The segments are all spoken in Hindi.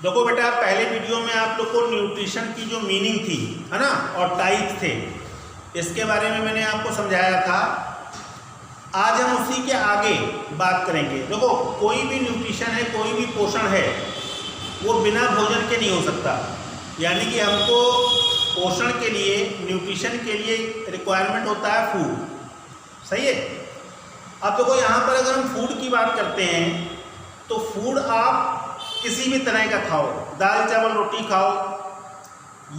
देखो बेटा, पहले वीडियो में आप लोग को न्यूट्रिशन की जो मीनिंग थी, है ना, और टाइप थे, इसके बारे में मैंने आपको समझाया था। आज हम उसी के आगे बात करेंगे। देखो, कोई भी न्यूट्रिशन है, कोई भी पोषण है, वो बिना भोजन के नहीं हो सकता। यानी कि हमको पोषण के लिए, न्यूट्रिशन के लिए रिक्वायरमेंट होता है फूड। सही है। अब देखो, यहाँ पर अगर हम फूड की बात करते हैं तो फूड आप किसी भी तरह का खाओ, दाल चावल रोटी खाओ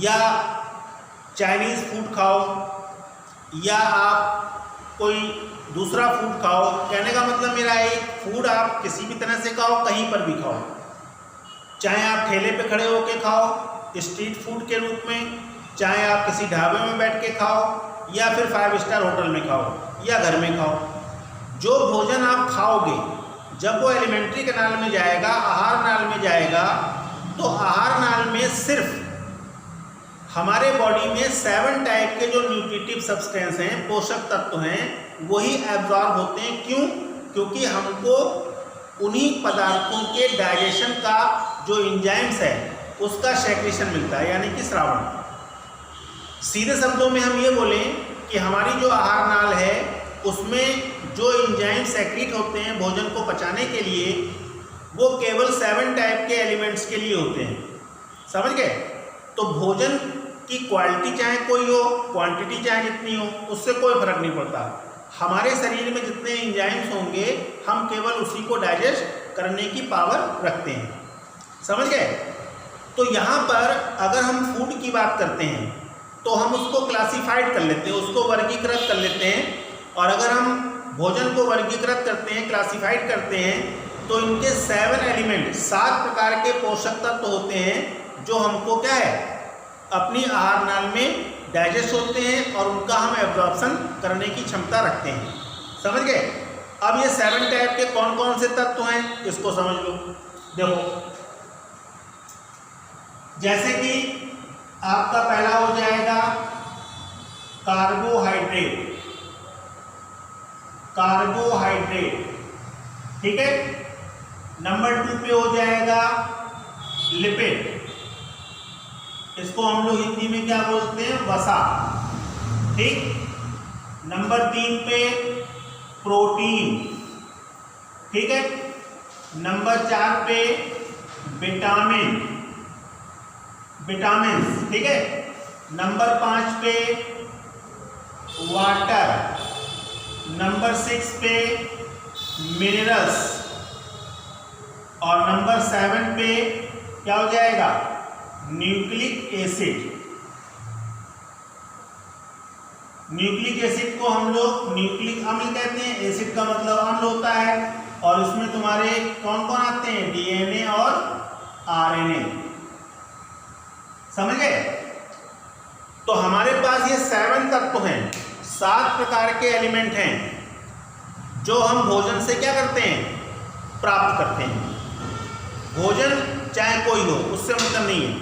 या चाइनीज़ फूड खाओ या आप कोई दूसरा फूड खाओ। कहने का मतलब मेरा है, फूड आप किसी भी तरह से खाओ, कहीं पर भी खाओ। चाहे आप ठेले पे खड़े होके खाओ स्ट्रीट फूड के रूप में, चाहे आप किसी ढाबे में बैठ के खाओ या फिर 5 स्टार होटल में खाओ या घर में खाओ। जो भोजन आप खाओगे जब वो एलिमेंट्री कैनाल में जाएगा, आहार नाल में जाएगा, तो आहार नाल में सिर्फ हमारे बॉडी में 7 टाइप के जो न्यूट्रिटिव सब्सटेंस हैं, पोषक तत्व हैं, वही एब्जॉर्ब होते हैं। क्यों? क्योंकि हमको उन्हीं पदार्थों के डाइजेशन का जो एंजाइम्स है उसका सेक्रेशन मिलता है, यानी कि श्रावण। सीधे शब्दों में हम ये बोलें कि हमारी जो आहार नाल है उसमें जो एंजाइम सेक्रेट होते हैं भोजन को पचाने के लिए, वो केवल 7 टाइप के एलिमेंट्स के लिए होते हैं। समझ गए? तो भोजन की क्वालिटी चाहे कोई हो, क्वांटिटी चाहे जितनी हो, उससे कोई फर्क नहीं पड़ता। हमारे शरीर में जितने एंजाइम्स होंगे, हम केवल उसी को डाइजेस्ट करने की पावर रखते हैं। समझ गए? तो यहाँ पर अगर हम फूड की बात करते हैं तो हम उसको क्लासिफाइड कर लेते हैं, उसको वर्गीकृत कर लेते हैं। और अगर हम भोजन को वर्गीकृत करते हैं, क्लासिफाइड करते हैं, तो इनके 7 एलिमेंट, 7 प्रकार के पोषक तत्व होते हैं जो हमको क्या है, अपनी आहार नाल में डाइजेस्ट होते हैं और उनका हम एब्जॉर्प्शन करने की क्षमता रखते हैं। समझ गए? अब ये 7 टाइप के कौन कौन से तत्व हैं इसको समझ लो। देखो, जैसे कि आपका पहला हो जाएगा कार्बोहाइड्रेट। कार्बोहाइड्रेट, ठीक है। नंबर 2 पे हो जाएगा लिपिड, इसको हम लोग हिंदी में क्या बोलते हैं, वसा, ठीक। नंबर 3 पे प्रोटीन, ठीक है। नंबर 4 पे विटामिन्स, ठीक है। नंबर 5 पे वाटर। नंबर 6 पे मिनरल्स और नंबर 7 पे क्या हो जाएगा, न्यूक्लिक एसिड। न्यूक्लिक एसिड को हम लोग न्यूक्लिक अम्ल कहते हैं। एसिड का मतलब अम्ल होता है। और इसमें तुम्हारे कौन कौन आते हैं, डीएनए और आरएनए। समझ गए? तो हमारे पास ये 7 तत्व हैं, 7 प्रकार के एलिमेंट हैं जो हम भोजन से क्या करते हैं, प्राप्त करते हैं। भोजन चाहे कोई हो, उससे मतलब नहीं है।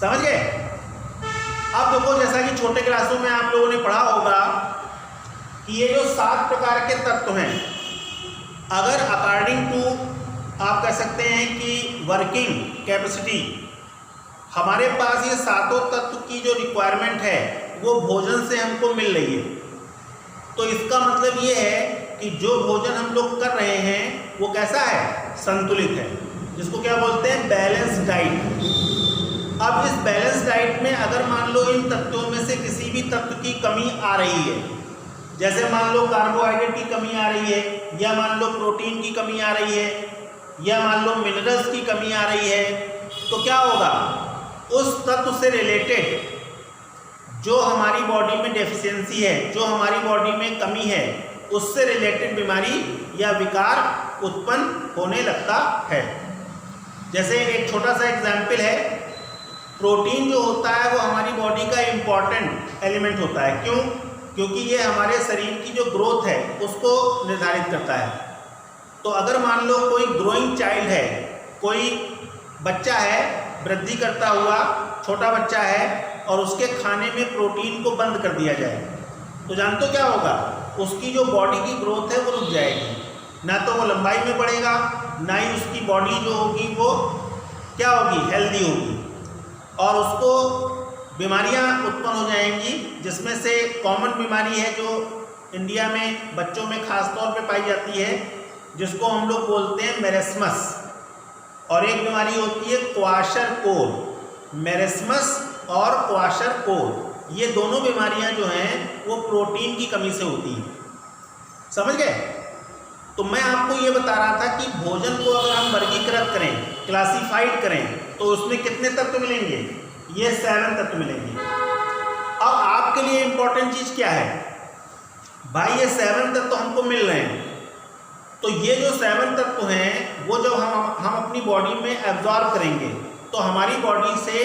समझ गए? अब देखो, जैसा कि छोटे क्लासों में आप लोगों ने पढ़ा होगा कि ये जो 7 प्रकार के तत्व हैं, अगर अकॉर्डिंग टू आप कह सकते हैं कि वर्किंग कैपेसिटी, हमारे पास ये 7 तत्व की जो रिक्वायरमेंट है वो भोजन से हमको मिल रही है। तो इसका मतलब ये है कि जो भोजन हम लोग कर रहे हैं वो कैसा है, संतुलित है, जिसको क्या बोलते हैं, बैलेंस डाइट। अब इस बैलेंस डाइट में अगर मान लो इन तत्वों में से किसी भी तत्व की कमी आ रही है, जैसे मान लो कार्बोहाइड्रेट की कमी आ रही है, या मान लो प्रोटीन की कमी आ रही है, या मान लो मिनरल्स की कमी आ रही है, तो क्या होगा, उस तत्व से रिलेटेड जो हमारी बॉडी में डेफिशिएंसी है, जो हमारी बॉडी में कमी है, उससे रिलेटेड बीमारी या विकार उत्पन्न होने लगता है। जैसे एक छोटा सा एग्जाम्पल है, प्रोटीन जो होता है वो हमारी बॉडी का इम्पॉर्टेंट एलिमेंट होता है। क्यों? क्योंकि ये हमारे शरीर की जो ग्रोथ है उसको निर्धारित करता है। तो अगर मान लो कोई ग्रोइंग चाइल्ड है, कोई बच्चा है, वृद्धि करता हुआ छोटा बच्चा है, और उसके खाने में प्रोटीन को बंद कर दिया जाए, तो जानते हो क्या होगा, उसकी जो बॉडी की ग्रोथ है वो रुक जाएगी। ना तो वो लंबाई में बढ़ेगा, ना ही उसकी बॉडी जो होगी वो क्या होगी, हेल्दी होगी, और उसको बीमारियां उत्पन्न हो जाएंगी, जिसमें से कॉमन बीमारी है जो इंडिया में बच्चों में खास तौर पे पाई जाती है, जिसको हम लोग बोलते हैं मेरेस्मस, और एक बीमारी होती है क्वाशरकोर। मेरेस्मस और क्वाशरकोर, ये दोनों बीमारियां जो हैं वो प्रोटीन की कमी से होती हैं। समझ गए? तो मैं आपको ये बता रहा था कि भोजन को अगर हम वर्गीकृत करें, क्लासिफाइड करें, तो उसमें कितने तत्व मिलेंगे, ये 7 तत्व मिलेंगे। अब आपके लिए इंपॉर्टेंट चीज क्या है भाई, ये 7 तत्व हमको मिल रहे हैं, तो ये जो 7 तत्व हैं वो जब हम अपनी बॉडी में एब्जॉर्ब करेंगे तो हमारी बॉडी से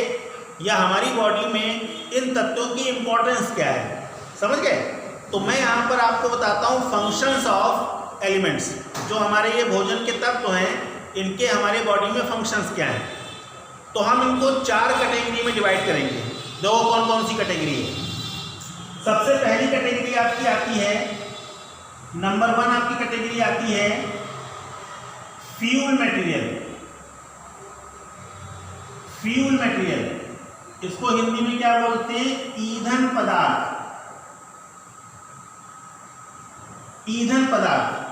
या हमारी बॉडी में इन तत्वों की इंपॉर्टेंस क्या है। समझ गए? तो मैं यहाँ पर आपको बताता हूँ फंक्शंस ऑफ एलिमेंट्स, जो हमारे ये भोजन के तत्व हैं इनके हमारे बॉडी में फंक्शंस क्या हैं। तो हम इनको 4 कैटेगरी में डिवाइड करेंगे। देखो कौन कौन सी कैटेगरी है। सबसे पहली कैटेगरी आपकी आती है, नंबर 1 आपकी कैटेगरी आती है फ्यूल मटेरियल। फ्यूल मटेरियल, इसको हिंदी में क्या बोलते हैं, ईंधन पदार्थ। ईंधन पदार्थ,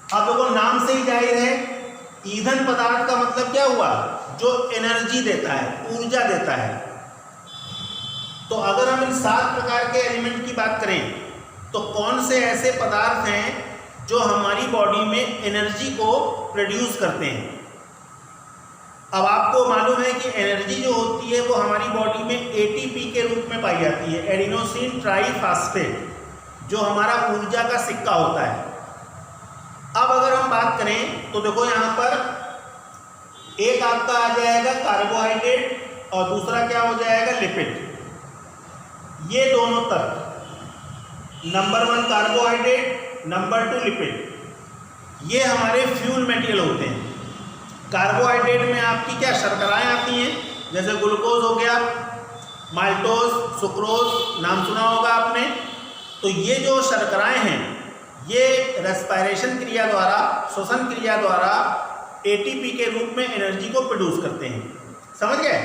अब देखो नाम से ही जाहिर है, ईंधन पदार्थ का मतलब क्या हुआ, जो एनर्जी देता है, ऊर्जा देता है। तो अगर हम इन 7 प्रकार के एलिमेंट की बात करें तो कौन से ऐसे पदार्थ हैं जो हमारी बॉडी में एनर्जी को प्रोड्यूस करते हैं। अब आपको मालूम है कि एनर्जी जो होती है वो हमारी बॉडी में एटीपी के रूप में पाई जाती है, एडिनोसिन ट्राईफॉस्फेट, जो हमारा ऊर्जा का सिक्का होता है। अब अगर हम बात करें तो देखो यहाँ पर एक आपका आ जाएगा कार्बोहाइड्रेट और दूसरा क्या हो जाएगा, लिपिड। ये दोनों तत्व, नंबर 1 कार्बोहाइड्रेट, नंबर 2 लिपिड, ये हमारे फ्यूल मटेरियल होते हैं। कार्बोहाइड्रेट में आपकी क्या शर्कराएं आती हैं, जैसे ग्लूकोज हो गया, माल्टोज, सुक्रोज, नाम सुना होगा आपने। तो ये जो शर्कराएं हैं ये रेस्पिरेशन क्रिया द्वारा, श्वसन क्रिया द्वारा एटीपी के रूप में एनर्जी को प्रोड्यूस करते हैं। समझ गए?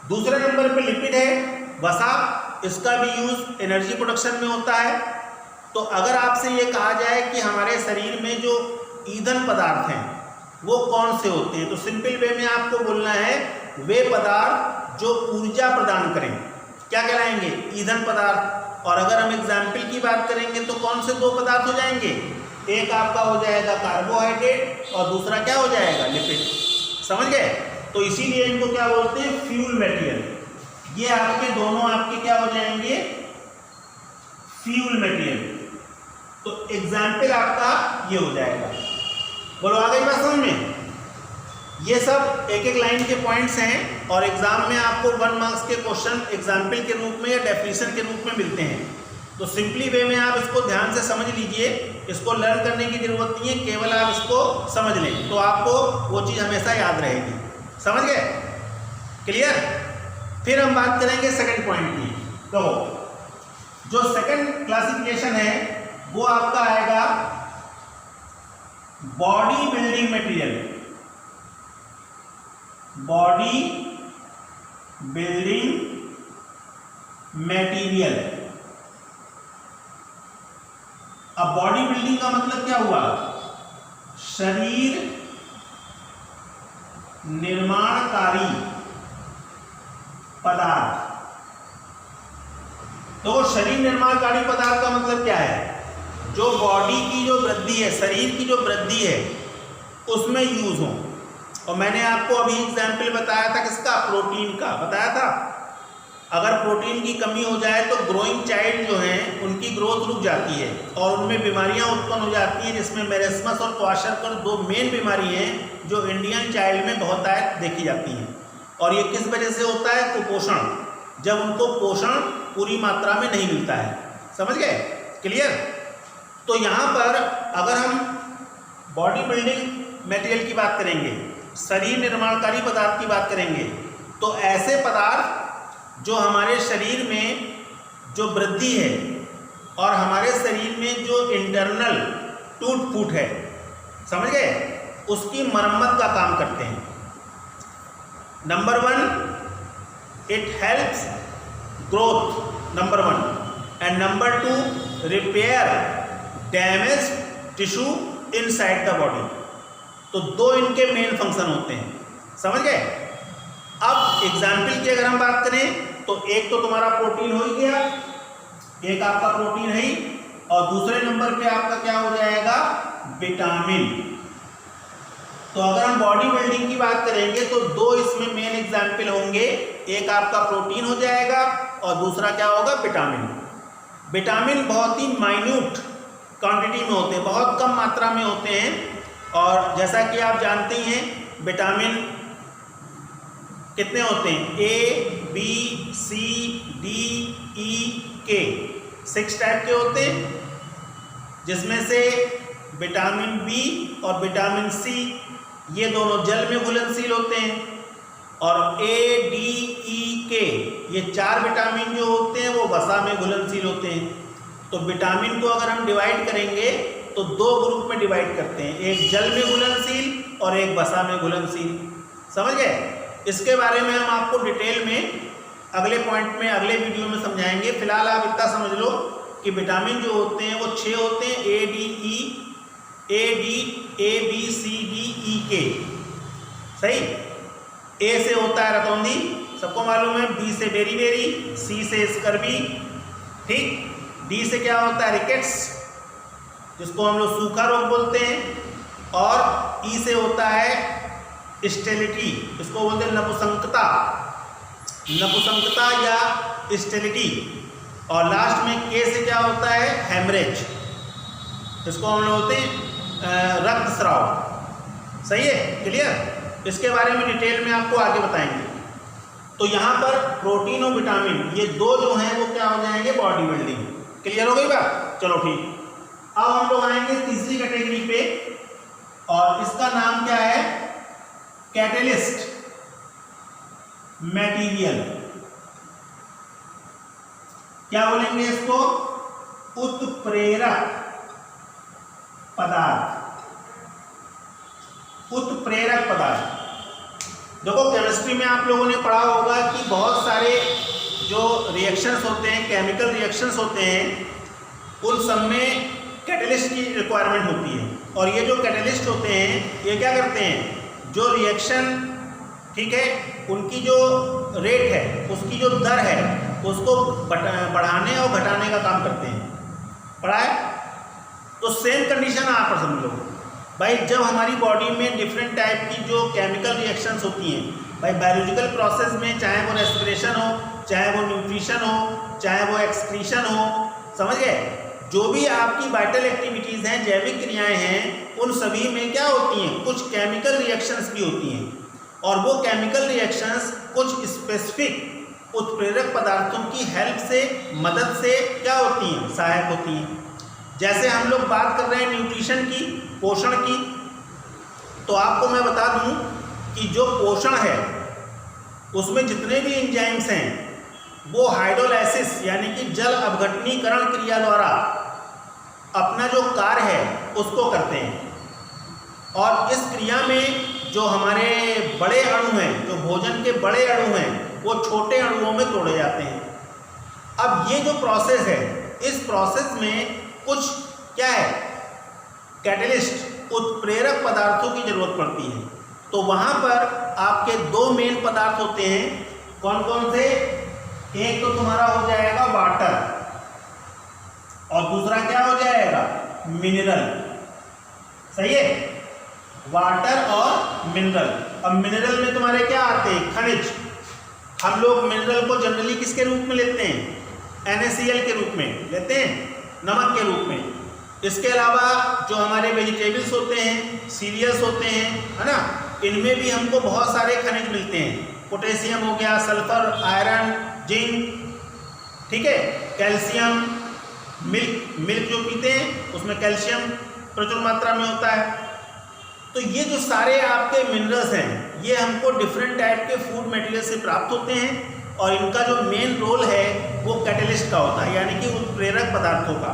दूसरे नंबर पे लिपिड है, वसा, इसका भी यूज एनर्जी प्रोडक्शन में होता है। तो अगर आपसे ये कहा जाए कि हमारे शरीर में जो ईंधन पदार्थ हैं वो कौन से होते हैं, तो सिंपल वे में आपको बोलना है वे पदार्थ जो ऊर्जा प्रदान करें, क्या कहलाएंगे, ईंधन पदार्थ। और अगर हम एग्जाम्पल की बात करेंगे तो कौन से 2 पदार्थ हो जाएंगे, एक आपका हो जाएगा कार्बोहाइड्रेट और दूसरा क्या हो जाएगा, लिपिड। समझ गए? तो इसीलिए इनको क्या बोलते हैं, फ्यूल मटेरियल। ये आपके दोनों आपके क्या हो जाएंगे, फ्यूल मटेरियल। तो एग्जाम्पल आपका ये हो जाएगा। बोलो आ गई बात समझ में? ये सब एक एक लाइन के पॉइंट्स हैं और एग्जाम में आपको 1 मार्क्स के क्वेश्चन एग्जाम्पल के रूप में या डेफिनेशन के रूप में मिलते हैं। तो सिंपली वे में आप इसको ध्यान से समझ लीजिए, इसको लर्न करने की जरूरत नहीं है, केवल आप इसको समझ लें तो आपको वो चीज़ हमेशा याद रहेगी। समझ गए? क्लियर? फिर हम बात करेंगे सेकंड पॉइंट की। तो जो सेकंड क्लासिफिकेशन है वो आपका आएगा body building material. Body building material. अब बॉडी बिल्डिंग का मतलब क्या हुआ, शरीर निर्माणकारी पदार्थ। तो शरीर निर्माणकारी पदार्थ का मतलब क्या है, जो बॉडी की जो वृद्धि है, शरीर की जो वृद्धि है उसमें यूज हो। और मैंने आपको अभी एग्जाम्पल बताया था किसका, प्रोटीन का बताया था। अगर प्रोटीन की कमी हो जाए तो ग्रोइंग चाइल्ड जो हैं उनकी ग्रोथ रुक जाती है और उनमें बीमारियां उत्पन्न हो जाती हैं, जिसमें मेरेस्मस और क्वाशरकोर 2 मेन बीमारी हैं जो इंडियन चाइल्ड में बहुत देखी जाती हैं। और ये किस वजह से होता है, कुपोषण, जब उनको पोषण पूरी मात्रा में नहीं मिलता है। समझ गए? क्लियर? तो यहाँ पर अगर हम बॉडी बिल्डिंग मटेरियल की बात करेंगे, शरीर निर्माणकारी पदार्थ की बात करेंगे, तो ऐसे पदार्थ जो हमारे शरीर में जो वृद्धि है और हमारे शरीर में जो इंटरनल टूट फूट है, समझ गए, उसकी मरम्मत का काम करते हैं। Number 1, it helps growth, number 1, and number 2, repair damage tissue inside the body. तो 2 इनके मेन फंक्शन होते हैं, समझ गए। अब एग्जाम्पल की अगर हम बात करें तो एक तो तुम्हारा प्रोटीन हो ही गया, एक आपका प्रोटीन है ही, और दूसरे नंबर पे आपका क्या हो जाएगा, विटामिन। तो अगर हम बॉडी बिल्डिंग की बात करेंगे तो 2 इसमें मेन एग्जाम्पल होंगे, एक आपका प्रोटीन हो जाएगा और दूसरा क्या होगा, विटामिन। विटामिन बहुत ही माइन्यूट क्वांटिटी में होते हैं, बहुत कम मात्रा में होते हैं, और जैसा कि आप जानते ही हैं विटामिन कितने होते हैं, A, B, C, D, E, K, 6 type के होते हैं, जिसमें से विटामिन बी और विटामिन सी ये दोनों जल में घुलनशील होते हैं, और A, D, E, K ये 4 विटामिन जो होते हैं वो वसा में घुलनशील होते हैं। तो विटामिन को अगर हम डिवाइड करेंगे तो 2 ग्रुप में डिवाइड करते हैं, एक जल में घुलनशील और एक वसा में घुलनशील, समझ गए। इसके बारे में हम आपको डिटेल में अगले पॉइंट में, अगले वीडियो में समझाएंगे। फिलहाल आप इतना समझ लो कि विटामिन जो होते हैं वो 6 होते हैं, A, B, C, D, E, K, सही। A से होता है रतौंधी, सबको मालूम है, B से बेरी, C से स्कर्वी, ठीक। D से क्या होता है, रिकेट्स, जिसको हम लोग सूखा रोग बोलते हैं, और E से होता है स्टेलिटी, इसको बोलते हैं नपुंसकता या स्टेलिटी, और लास्ट में K से क्या होता है, हेमरेज, इसको हम लोग बोलते हैं रक्तस्राव, सही है, क्लियर। इसके बारे में डिटेल में आपको आगे बताएंगे। तो यहाँ पर प्रोटीन और विटामिन ये 2 जो हैं वो क्या हो जाएंगे, बॉडी बिल्डिंग, क्लियर हो गई बात, चलो ठीक। अब हम लोग आएंगे तीसरी कैटेगरी पे, और इसका नाम क्या है, कैटलिस्ट मटेरियल, क्या बोलेंगे इसको, उत्प्रेरक पदार्थ, उत्प्रेरक पदार्थ। देखो केमिस्ट्री में आप लोगों ने पढ़ा होगा कि बहुत सारे जो रिएक्शंस होते हैं, केमिकल रिएक्शंस होते हैं, उन सब में कैटलिस्ट की रिक्वायरमेंट होती है, और ये जो कैटलिस्ट होते हैं ये क्या करते हैं, जो रिएक्शन, ठीक है, उनकी जो रेट है, उसकी जो दर है, उसको बढ़ाने और घटाने का काम करते हैं, पढ़ा है। तो सेम कंडीशन आप पर समझ लो भाई, जब हमारी बॉडी में डिफरेंट टाइप की जो केमिकल रिएक्शंस होती हैं भाई, बायोलॉजिकल प्रोसेस में, चाहे वो रेस्पिरेशन हो, चाहे वो न्यूट्रिशन हो, चाहे वो एक्सक्रीशन हो, समझ गए, जो भी आपकी वाइटल एक्टिविटीज़ हैं, जैविक क्रियाएं हैं, उन सभी में क्या होती हैं, कुछ केमिकल रिएक्शंस भी होती हैं, और वो केमिकल रिएक्शंस कुछ स्पेसिफिक उत्प्रेरक पदार्थों की हेल्प से, मदद से क्या होती हैं, सहायक होती हैं। जैसे हम लोग बात कर रहे हैं न्यूट्रिशन की, पोषण की, तो आपको मैं बता दूं कि जो पोषण है उसमें जितने भी एंजाइम्स हैं वो हाइड्रोलाइसिस यानी कि जल अपघटनीकरण क्रिया द्वारा अपना जो कार्य है उसको करते हैं, और इस क्रिया में जो हमारे बड़े अणु हैं, जो भोजन के बड़े अणु हैं, वो छोटे अणुओं में तोड़े जाते हैं। अब ये जो प्रोसेस है, इस प्रोसेस में कुछ क्या है, कैटलिस्ट, उत्प्रेरक पदार्थों की जरूरत पड़ती है। तो वहाँ पर आपके 2 मेन पदार्थ होते हैं, कौन कौन से, एक तो तुम्हारा हो जाएगा वाटर, और दूसरा क्या हो जाएगा, मिनरल, सही है, वाटर और मिनरल। अब मिनरल में तुम्हारे क्या आते हैं, खनिज। हम लोग मिनरल को जनरली किसके रूप में लेते हैं, NaCl के रूप में लेते हैं, नमक के रूप में। इसके अलावा जो हमारे वेजिटेबल्स होते हैं, सीरियल्स होते हैं, है ना, इनमें भी हमको बहुत सारे खनिज मिलते हैं, पोटेशियम हो गया, सल्फर, आयरन, जिंक, ठीक है, कैल्शियम, मिल्क जो पीते हैं उसमें कैल्शियम प्रचुर मात्रा में होता है। तो ये जो सारे आपके मिनरल्स हैं ये हमको डिफरेंट टाइप के फूड मटेरियल से प्राप्त होते हैं, और इनका जो मेन रोल है वो कैटलिस्ट का होता है, यानी कि उत्प्रेरक पदार्थों का।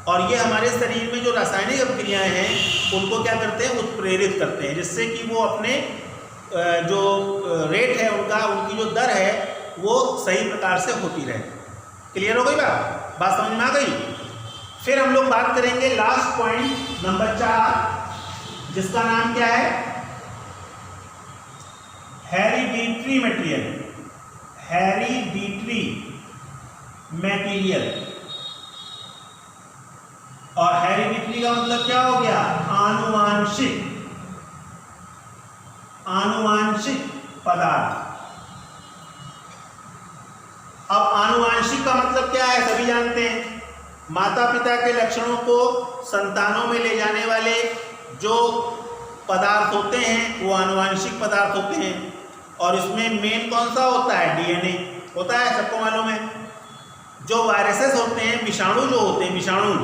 और ये हमारे शरीर में जो रासायनिक अभिक्रियाएं हैं उनको क्या करते हैं, उत्प्रेरित करते हैं, जिससे कि वो अपने जो रेट है उनका, उनकी जो दर है वो सही प्रकार से होती रहे। क्लियर हो गई बात समझ में आ गई। फिर हम लोग बात करेंगे लास्ट पॉइंट नंबर 4, जिसका नाम क्या है, हेरिडिटरी मटेरियल। हेरिडिटरी मटेरियल, और हेरिडिटरी का मतलब क्या हो गया, आनुवांशिक, आनुवांशिक पदार्थ। अब आनुवांशिक का मतलब क्या है, सभी जानते हैं, माता पिता के लक्षणों को संतानों में ले जाने वाले जो पदार्थ होते हैं वो आनुवांशिक पदार्थ होते हैं। और इसमें मेन कौन सा होता है, डीएनए होता है, सबको मालूम है। जो वायरसेस होते हैं, विषाणु जो होते हैं, विषाणु,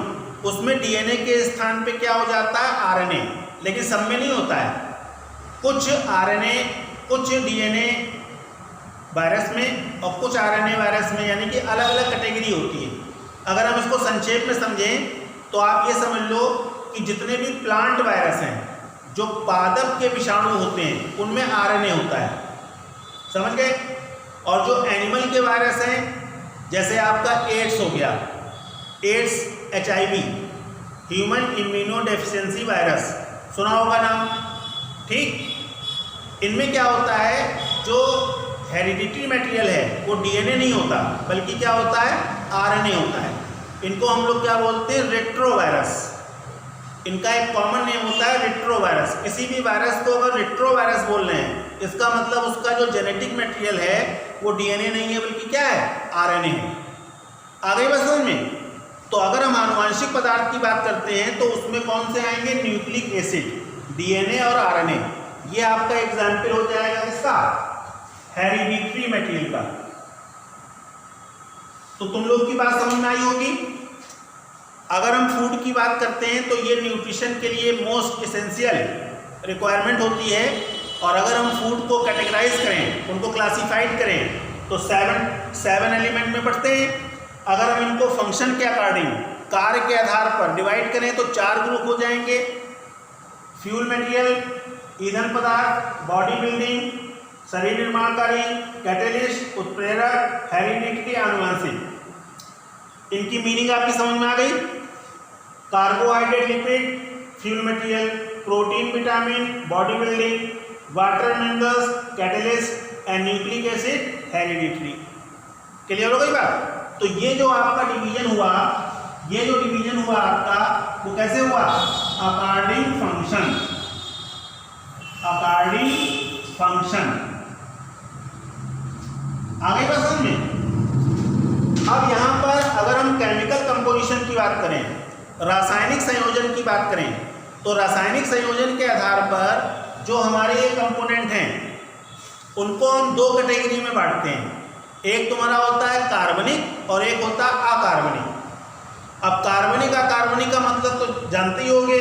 उसमें डीएनए के स्थान पे क्या हो जाता है, आरएनए। लेकिन सब में नहीं होता है, कुछ आरएनए, कुछ डीएनए वायरस में और कुछ आरएनए वायरस में, यानी कि अलग अलग कैटेगरी होती है। अगर हम इसको संक्षेप में समझें तो आप ये समझ लो कि जितने भी प्लांट वायरस हैं, जो पादप के विषाणु होते हैं, उनमें आरएनए होता है, समझ गए। और जो एनिमल के वायरस हैं, जैसे आपका एड्स हो गया, AIDS HIV, human immunodeficiency virus, सुना होगा नाम, ठीक। इनमें क्या होता है, जो हेरिडिटरी मटेरियल है वो डीएनए नहीं होता, बल्कि क्या होता है, आरएनए होता है। इनको हम लोग क्या बोलते हैं, रेट्रोवायरस। इनका एक कॉमन नेम होता है रेट्रोवायरस। किसी भी वायरस को अगर रेट्रोवायरस बोल रहे हैं, इसका मतलब उसका जो जेनेटिक मटेरियल है वो डीएनए नहीं है, बल्कि क्या है, आरएनए है। आ गई बात समझ में। तो अगर हम आनुवांशिक पदार्थ की बात करते हैं तो उसमें कौन से आएंगे, न्यूक्लिक एसिड, डीएनए और आरएनए। ये आपका एग्जाम्पल हो जाएगा इसका, हेरिडिटरी मटेरियल का। तो तुम लोग की बात समझ में आई होगी। अगर हम फूड की बात करते हैं तो ये न्यूट्रिशन के लिए मोस्ट एसेंशियल रिक्वायरमेंट होती है। और अगर हम फूड को कैटेगराइज करें, उनको क्लासिफाइड करें, तो सेवन एलिमेंट में बढ़ते हैं। अगर हम इनको फंक्शन के अकॉर्डिंग, कार्य के आधार पर डिवाइड करें तो 4 ग्रुप हो जाएंगे, फ्यूल मटेरियल, ईंधन पदार्थ, बॉडी बिल्डिंग, शरीर निर्माणकारी, कैटेलिस्ट, उत्प्रेरक, हेरिडिटरी, आनुवांशिक। इनकी मीनिंग आपकी समझ में आ गई। Carbohydrate, lipid, fuel material, protein, vitamin, body building, water minerals, catalyst and nucleic acid, hereditary. Clear हो गई बात। तो ये जो आपका डिवीजन हुआ, ये जो डिवीजन हुआ आपका, वो कैसे हुआ, अकॉर्डिंग फंक्शन, अकॉर्डिंग फंक्शन। आगे बात समझ में। अब यहाँ पर अगर हम केमिकल कंपोजिशन की बात करें, रासायनिक संयोजन की बात करें, तो रासायनिक संयोजन के आधार पर जो हमारे ये कंपोनेंट हैं उनको हम 2 कैटेगरी में बांटते हैं। एक तुम्हारा होता है कार्बनिक और एक होता है अकार्बनिक। अब कार्बनिक अकार्बनिक का मतलब तो जानते ही होंगे।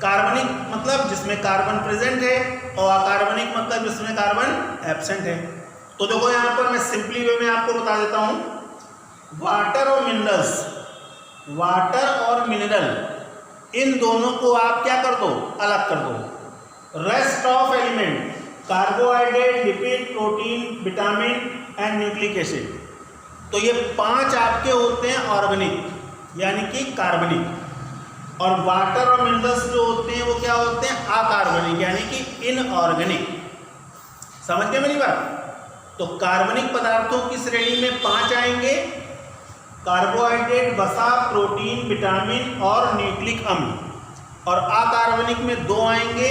कार्बनिक मतलब जिसमें कार्बन प्रेजेंट है, और अकार्बनिक मतलब जिसमें कार्बन एब्सेंट है। तो देखो यहाँ पर मैं सिंपली वे में आपको बता देता हूँ। वाटर और मिनरल्स, वाटर और मिनरल, इन दोनों को आप क्या कर दो, अलग कर दो। Rest of element, carbohydrate, lipid, protein, vitamin and nucleic acid, तो ये 5 आपके होते हैं ऑर्गेनिक, यानी कि कार्बनिक। और वाटर और मिनरल्स जो होते हैं वो क्या होते हैं, अकार्बनिक, यानी कि इनऑर्गेनिक। समझ गए मेरी बात। तो कार्बनिक पदार्थों की श्रेणी में 5 आएंगे, कार्बोहाइड्रेट, वसा, प्रोटीन, विटामिन और न्यूक्लिक अम्ल। और अकार्बनिक में 2 आएंगे,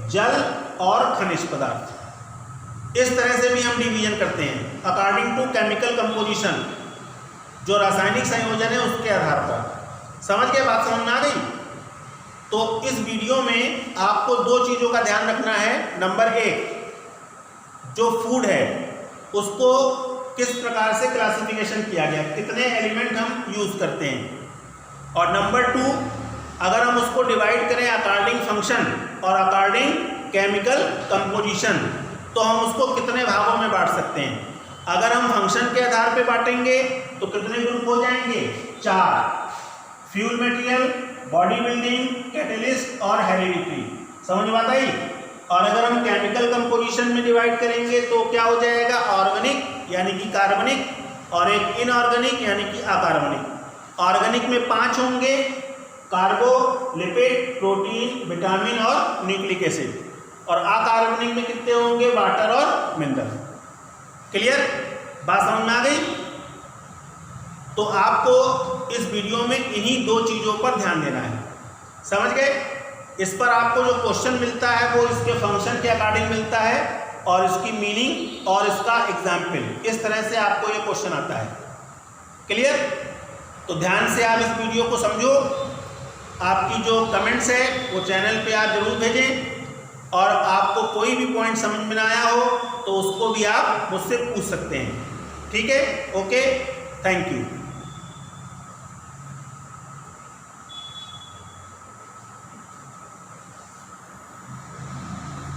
जल और खनिज पदार्थ। इस तरह से भी हम डिवीजन करते हैं अकॉर्डिंग टू केमिकल कंपोजिशन, जो रासायनिक संयोजन है उसके आधार पर। समझ गए बात, समझ में आ गई। तो इस वीडियो में आपको 2 चीज़ों का ध्यान रखना है। नंबर 1, जो फूड है उसको किस प्रकार से क्लासिफिकेशन किया गया, कितने एलिमेंट हम यूज़ करते हैं। और नंबर 2, अगर हम उसको डिवाइड करें अकॉर्डिंग फंक्शन और अकॉर्डिंग केमिकल कंपोजिशन, तो हम उसको कितने भागों में बांट सकते हैं। अगर हम फंक्शन के आधार पे बांटेंगे तो कितने ग्रुप हो जाएंगे, 4। Fuel material, body building, catalyst और हेरिडिटी। समझ में आता है? और अगर हम केमिकल कंपोजिशन में डिवाइड करेंगे तो क्या हो जाएगा, ऑर्गेनिक यानी कि कार्बनिक और एक इनऑर्गेनिक यानी कि अकार्बनिक। ऑर्गेनिक में 5 होंगे, कार्बो, लिपिड, प्रोटीन, विटामिन और न्यूक्लिक एसिड। और अकार्बनिक में कितने होंगे, वाटर और मिनरल। क्लियर? बात समझ में आ गई? तो आपको इस वीडियो में इन्हीं 2 चीज़ों पर ध्यान देना है। समझ गए? इस पर आपको जो क्वेश्चन मिलता है वो इसके फंक्शन के अकॉर्डिंग मिलता है और इसकी मीनिंग और इसका एग्जाम्पल, इस तरह से आपको ये क्वेश्चन आता है। क्लियर? तो ध्यान से आप इस वीडियो को समझो। आपकी जो कमेंट्स है वो चैनल पे आप जरूर भेजें और आपको कोई भी पॉइंट समझ में ना आया हो तो उसको भी आप मुझसे पूछ सकते हैं। ठीक है? Okay, thank you.